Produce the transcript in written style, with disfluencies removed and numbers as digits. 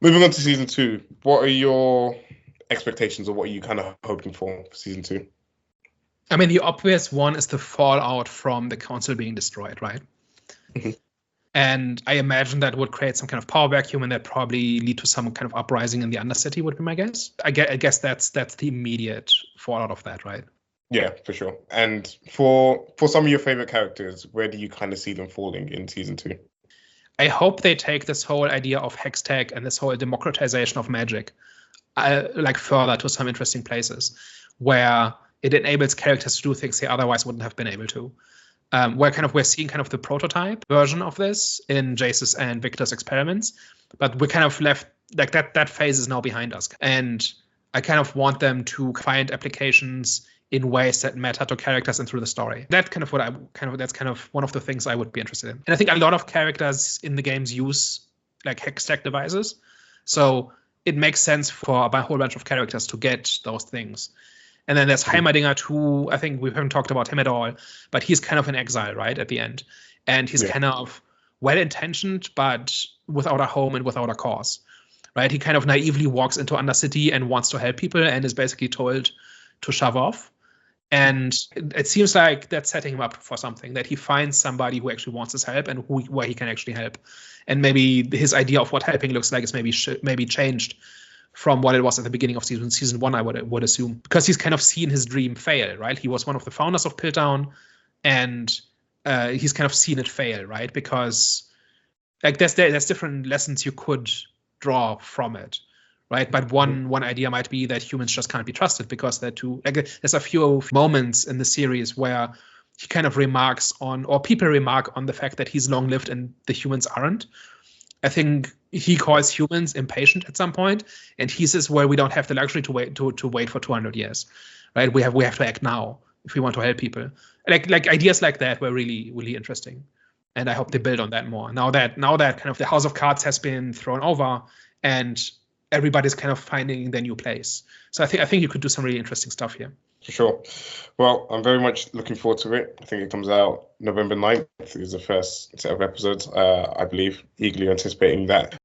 Moving on to season 2, what are your expectations, or what are you kind of hoping for season 2? I mean, the obvious one is the fallout from the council being destroyed, right? Mm-hmm. And I imagine that would create some kind of power vacuum, and that probably lead to some kind of uprising in the Undercity, would be my guess. I guess that's the immediate fallout of that, right? Yeah, for sure. And for some of your favorite characters, where do you kind of see them falling in season 2? I hope they take this whole idea of hextech and this whole democratization of magic like further to some interesting places where it enables characters to do things they otherwise wouldn't have been able to. We're seeing kind of the prototype version of this in Jace's and Victor's experiments, but we're kind of left like that phase is now behind us. And I kind of want them to find applications in ways that matter to characters and through the story. That's kind of that's kind of one of the things I would be interested in. And I think a lot of characters in the games use like hextech devices. So it makes sense for a whole bunch of characters to get those things. And then there's Heimerdinger too. I think we haven't talked about him at all, but he's kind of in exile, right, at the end. And he's kind of well-intentioned, but without a home and without a cause, right? He kind of naively walks into Undercity and wants to help people and is basically told to shove off. And it seems like that's setting him up for something, that he finds somebody who actually wants his help and where he can actually help. And maybe his idea of what helping looks like is maybe changed from what it was at the beginning of season 1, I would assume, because he's kind of seen his dream fail, right? He was one of the founders of Piltdown, and he's kind of seen it fail, right? Because like there's different lessons you could draw from it, right? But one idea might be that humans just can't be trusted because they're too. Like, there's a few moments in the series where he kind of remarks on, or people remark on the fact that he's long-lived and the humans aren't. I think he calls humans impatient at some point, and he says, "Well, we don't have the luxury to wait for 200 years, right? We have to act now if we want to help people." Like ideas like that were really, really interesting, and I hope they build on that more. Now that kind of the House of Cards has been thrown over, and everybody's kind of finding their new place. So I think you could do some really interesting stuff here. For sure. Well, I'm very much looking forward to it. I think it comes out November 9th is the first set of episodes, I believe. Eagerly anticipating that.